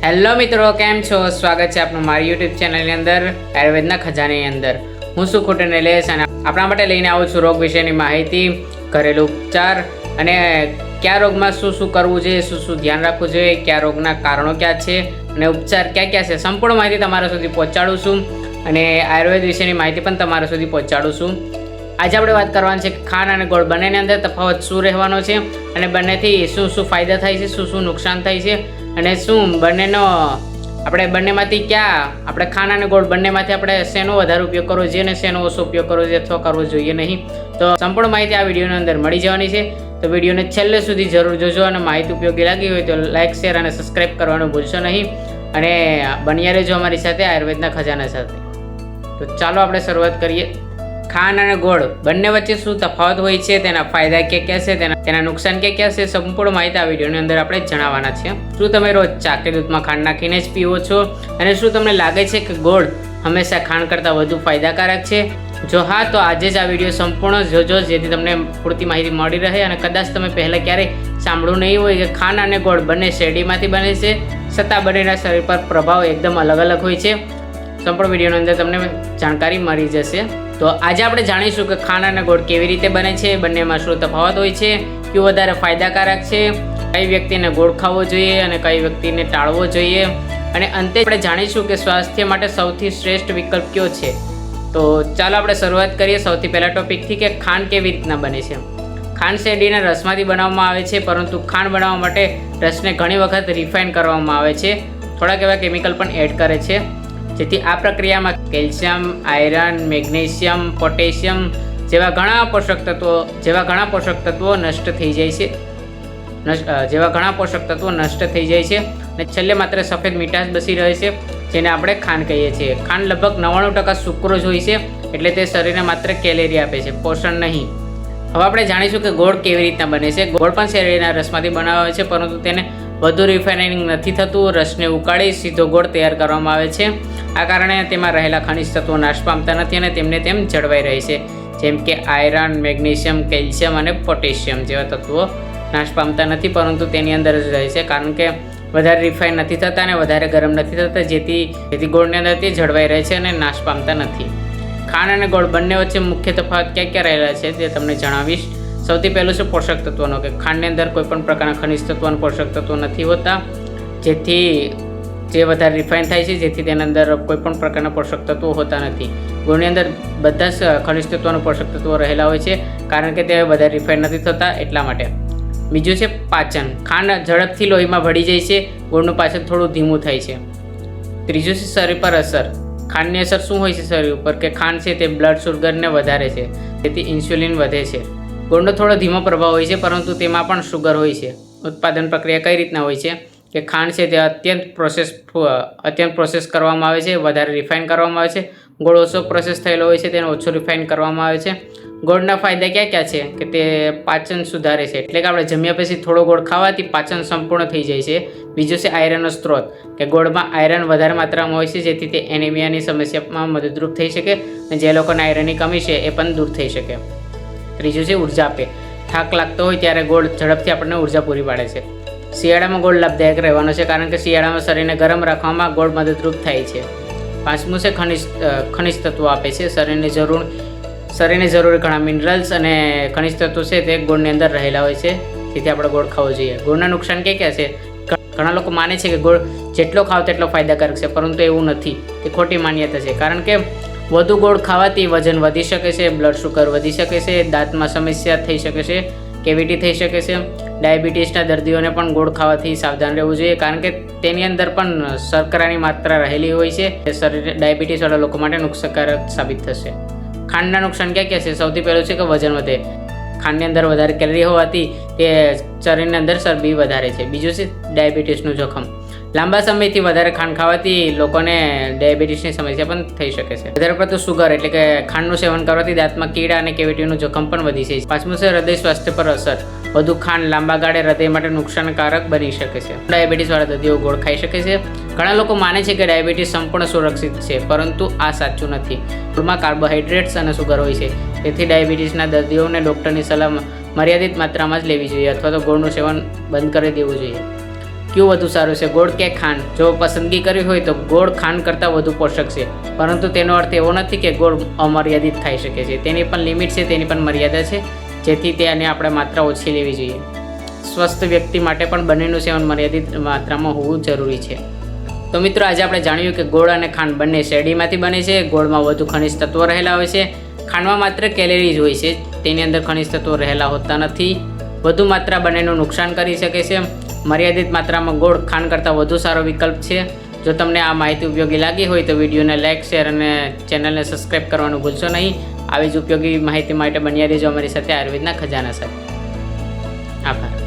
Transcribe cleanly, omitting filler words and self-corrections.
Hello મિત્રો, કેમ છો? સ્વાગત છે આપનું મારી યુટ્યુબ ચેનલની અંદર આયુર્વેદના ખજાનાની અંદર. હું છું ખોટન નિલેશ અને આપણા માટે લઈને આવું છું રોગ વિશેની માહિતી, ઘરેલું ઉપચાર અને કયા રોગમાં શું શું કરવું જોઈએ, શું શું ધ્યાન રાખવું જોઈએ, કયા રોગના કારણો ક્યાં છે અને ઉપચાર ક્યાં ક્યાં છે, સંપૂર્ણ માહિતી તમારા સુધી પહોંચાડું છું અને આયુર્વેદ વિશેની માહિતી પણ તમારા સુધી પહોંચાડું છું. આજે આપણે વાત કરવાની છે કે ખાંડ અને ગોળ બંનેની અંદર તફાવત શું રહેવાનો છે અને બંનેથી શું શું ફાયદા થાય છે, શું શું નુકસાન થાય છે અને શું બંનેનો આપણે બંનેમાંથી આપણે ખાંડ અને ગોળ બંનેમાંથી આપણે શેનો વધારે ઉપયોગ કરવો જોઈએ અને શેનો ઓછો ઉપયોગ કરવો જોઈએ અથવા કરવો જોઈએ નહીં. તો સંપૂર્ણ માહિતી આ વિડીયોની અંદર મળી જવાની છે. તો વિડીયોને છેલ્લે સુધી જરૂર જોજો અને માહિતી ઉપયોગી લાગી હોય તો લાઇક, શેર અને સબસ્ક્રાઈબ કરવાનું ભૂલશો નહીં અને બન્યા રહેજો અમારી સાથે આયુર્વેદના ખજાના સાથે. તો ચાલો આપણે શરૂઆત કરીએ. ખાંડ અને ગોળ બંને વચ્ચે શું તફાવત હોય છે, તેના ફાયદા ક્યાં છે, તેના નુકસાન ક્યાં છે, સંપૂર્ણ માહિતી આ વિડીયોની અંદર આપણે જણાવવાના છે. શું તમે રોજ ચા કે દૂધમાં ખાંડ નાખીને જ પીવો છો અને શું તમને લાગે છે કે ગોળ હંમેશા ખાંડ કરતાં વધુ ફાયદાકારક છે? જો હા, તો આજે જ આ વિડીયો સંપૂર્ણ જોજો જેથી તમને પૂરતી માહિતી મળી રહે. અને કદાચ તમે પહેલાં ક્યારેય સાંભળ્યું નહીં હોય કે ખાંડ અને ગોળ બંને શેરડીમાંથી બને છે, છતાં બંનેના શરીર પર પ્રભાવ એકદમ અલગ અલગ હોય છે. સંપૂર્ણ વિડીયોની અંદર તમને જાણકારી મળી જશે. તો આજે આપણે જાણીશું કે ખાંડ અને ગોળ કેવી રીતે બને છે, બંનેમાં શું તફાવત હોય છે, કયું વધારે ફાયદાકારક છે, કઈ વ્યક્તિને ગોળ ખાવો જોઈએ અને કઈ વ્યક્તિને ટાળવો જોઈએ અને અંતે આપણે જાણીશું કે સ્વાસ્થ્ય માટે સૌથી શ્રેષ્ઠ વિકલ્પ કયો છે. તો ચાલો આપણે શરૂઆત કરીએ સૌથી પહેલા ટોપિકથી કે ખાંડ કેવી રીતના બને છે. ખાંડ શેરડીના રસમાંથી બનાવવામાં આવે છે, પરંતુ ખાંડ બનાવવા માટે રસને ઘણી વખત રિફાઇન કરવામાં આવે છે. થોડાક એવા કેમિકલ પણ એડ કરે છે જેથી આ પ્રક્રિયામાં કેલ્શિયમ, આયરન, મેગ્નેશિયમ, પોટેશિયમ જેવા ઘણા પોષક તત્વો નષ્ટ થઈ જાય છે અને છેલ્લે માત્ર સફેદ મીઠાશ બચી રહે છે, જેને આપણે ખાંડ કહીએ છીએ. ખાંડ લગભગ 99% સુક્રોઝ હોય છે, એટલે તે શરીરને માત્ર કેલેરી આપે છે, પોષણ નહીં. હવે આપણે જાણીશું કે ગોળ કેવી રીતના બને છે. ગોળ પણ શેરડીના રસમાંથી બનાવે છે, પરંતુ તેને વધુ રિફાઇનિંગ નથી થતું. રસને ઉકાળી સીધો ગોળ તૈયાર કરવામાં આવે છે. આ કારણે તેમાં રહેલા ખનિજ તત્વો નાશ પામતા નથી અને તેમને તેમ જળવાઈ રહે છે, જેમ કે આયરન, મેગ્નેશિયમ, કેલ્શિયમ અને પોટેશિયમ જેવા તત્વો નાશ પામતા નથી, પરંતુ તેની અંદર જ રહે છે, કારણ કે વધારે રિફાઇન નથી થતા અને વધારે ગરમ નથી થતા, જેથી ગોળની અંદર તે જળવાઈ રહે છે અને નાશ પામતા નથી. ખાંડ અને ગોળ બંને વચ્ચે મુખ્ય તફાવત ક્યાં રહેલા છે તે તમને જણાવીશ. સૌથી પહેલું છે પોષક તત્વોનો, કે ખાંડની અંદર કોઈ પણ પ્રકારના ખનિજ તત્વો અને પોષક તત્વો નથી હોતા, જે વધારે રિફાઇન થાય છે, જેથી તેની અંદર કોઈ પણ પ્રકારના પોષક તત્વો હોતા નથી. ગોળની અંદર બધા જ ખનિજ તત્વો અને પોષક તત્વો રહેલા હોય છે, કારણ કે તે વધારે રિફાઇન નથી થતા એટલા માટે. બીજું છે પાચન. ખાંડ ઝડપથી લોહીમાં ભળી જાય છે, ગોળનું પાચન થોડું ધીમું થાય છે. ત્રીજું છે શરીર પર અસર. ખાંડની અસર શું હોય છે શરીર ઉપર, કે ખાંડ છે તે બ્લડ શુગરને વધારે છે, તેથી ઇન્સ્યુલિન વધે છે. ગોળનો થોડો ધીમો પ્રભાવ હોય છે, પરંતુ તેમાં પણ શુગર હોય છે. ઉત્પાદન પ્રક્રિયા કઈ રીતના હોય છે કે ખાંડ છે તે અત્યંત પ્રોસેસ કરવામાં આવે છે, વધારે રિફાઇન કરવામાં આવે છે. ગોળ ઓછો પ્રોસેસ થયેલો હોય છે, તેને ઓછો રિફાઇન કરવામાં આવે છે. ગોળના ફાયદા ક્યાં છે કે તે પાચન સુધારે છે, એટલે કે આપણે જમ્યા પછી થોડો ગોળ ખાવાથી પાચન સંપૂર્ણ થઈ જાય છે. બીજું છે આયરનનો સ્ત્રોત, કે ગોળમાં આયરન વધારે માત્રામાં હોય છે, જેથી તે એનિમિયાની સમસ્યામાં મદદરૂપ થઈ શકે અને જે લોકોને આયરનની કમી છે એ પણ દૂર થઈ શકે. ત્રીજું છે ઉર્જા આપે. થાક લાગતો હોય ત્યારે ગોળ ઝડપથી આપણને ઉર્જા પૂરી પાડે છે. શિયાળામાં ગોળ લાભદાયક રહેવાનો છે, કારણ કે શિયાળામાં શરીરને ગરમ રાખવામાં ગોળ મદદરૂપ થાય છે. પાંચમું છે ખનિજ તત્વો આપે છે. શરીરને જરૂરી ઘણા મિનરલ્સ અને ખનિજ તત્વો છે તે ગોળની અંદર રહેલા હોય છે, તેથી આપણે ગોળ ખાવો જોઈએ. ગોળના નુકસાન ક્યાં છે? ઘણા લોકો માને છે કે ગોળ જેટલો ખાવ તેટલો ફાયદાકારક છે, પરંતુ એવું નથી. તે ખોટી માન્યતા છે, કારણ કે વધુ ગોળ ખાવાથી વજન વધી શકે છે, બ્લડ શુગર વધી શકે છે, દાંતમાં સમસ્યા થઈ શકે છે, કેવિટી થઈ શકે છે. ડાયાબિટીસના દર્દીઓને પણ ગોળ ખાવાથી સાવધાન રહેવું જોઈએ, કારણ કે તેની અંદર પણ શર્કરાની માત્રા રહેલી હોય છે. શરીર ડાયાબિટીસવાળા લોકો માટે નુકસાનકારક સાબિત થશે. ખાંડના નુકસાન ક્યાં છે? સૌથી પહેલું છે કે વજન વધે. ખાંડની અંદર વધારે કેલરી હોવાથી તે શરીરની અંદર ચરબી વધારે છે. બીજું છે ડાયાબિટીસનું જોખમ. લાંબા સમયથી વધારે ખાંડ ખાવાથી લોકોને ડાયાબિટીસની સમસ્યા પણ થઈ શકે છે. વધારે પડતું સુગર એટલે કે ખાંડનું સેવન કરવાથી દાંતમાં કીડા અને કેવિટીનું જોખમ પણ વધી છે. પાંચમું છે હૃદય સ્વાસ્થ્ય પર અસર. વધુ ખાંડ લાંબા ગાળે હૃદય માટે નુકસાનકારક બની શકે છે. ડાયાબિટીસવાળા દર્દીઓ ગોળ ખાઈ શકે છે. ઘણા લોકો માને છે કે ડાયાબિટીસ સંપૂર્ણ સુરક્ષિત છે, પરંતુ આ સાચું નથી. ગોળમાં કાર્બોહાઈડ્રેટ્સ અને સુગર હોય છે, તેથી ડાયાબિટીસના દર્દીઓને ડૉક્ટરની સલાહ મર્યાદિત માત્રામાં જ લેવી જોઈએ અથવા તો ગોળનું સેવન બંધ કરી દેવું જોઈએ. કયું વધુ સારું છે, ગોળ કે ખાંડ? જો પસંદગી કરવી હોય તો ગોળ ખાંડ કરતાં વધુ પોષક છે, પરંતુ તેનો અર્થ એવો નથી કે ગોળ અમર્યાદિત ખાઈ શકે છે. તેની પણ લિમિટ છે, તેની પણ મર્યાદા છે, જેથી તેને આપણે માત્રા ઓછી લેવી જોઈએ. સ્વસ્થ વ્યક્તિ માટે પણ બંનેનું સેવન મર્યાદિત માત્રામાં હોવું જરૂરી છે. તો મિત્રો, આજે આપણે જાણ્યું કે ગોળ અને ખાંડ બંને શેરડીમાંથી બને છે. ગોળમાં વધુ ખનિજ તત્વો રહેલા હોય છે, ખાંડમાં માત્ર કેલેરી જ હોય છે, તેની અંદર ખનિજ તત્વો રહેલા હોતા નથી. વધુ માત્રા બંનેનું નુકસાન કરી શકે છે. મર્યાદિત માત્રામાં ગોળ ખાંડ કરતાં વધુ સારો વિકલ્પ છે. જો તમને આ માહિતી ઉપયોગી લાગી હોય તો વિડીયોને લાઇક, શેર અને ચેનલને સબસ્ક્રાઈબ કરવાનું ભૂલશો નહીં. આવી જ ઉપયોગી માહિતી માટે બન્યા રહેજો અમારી સાથે આયુર્વેદના ખજાના સાથે. આભાર.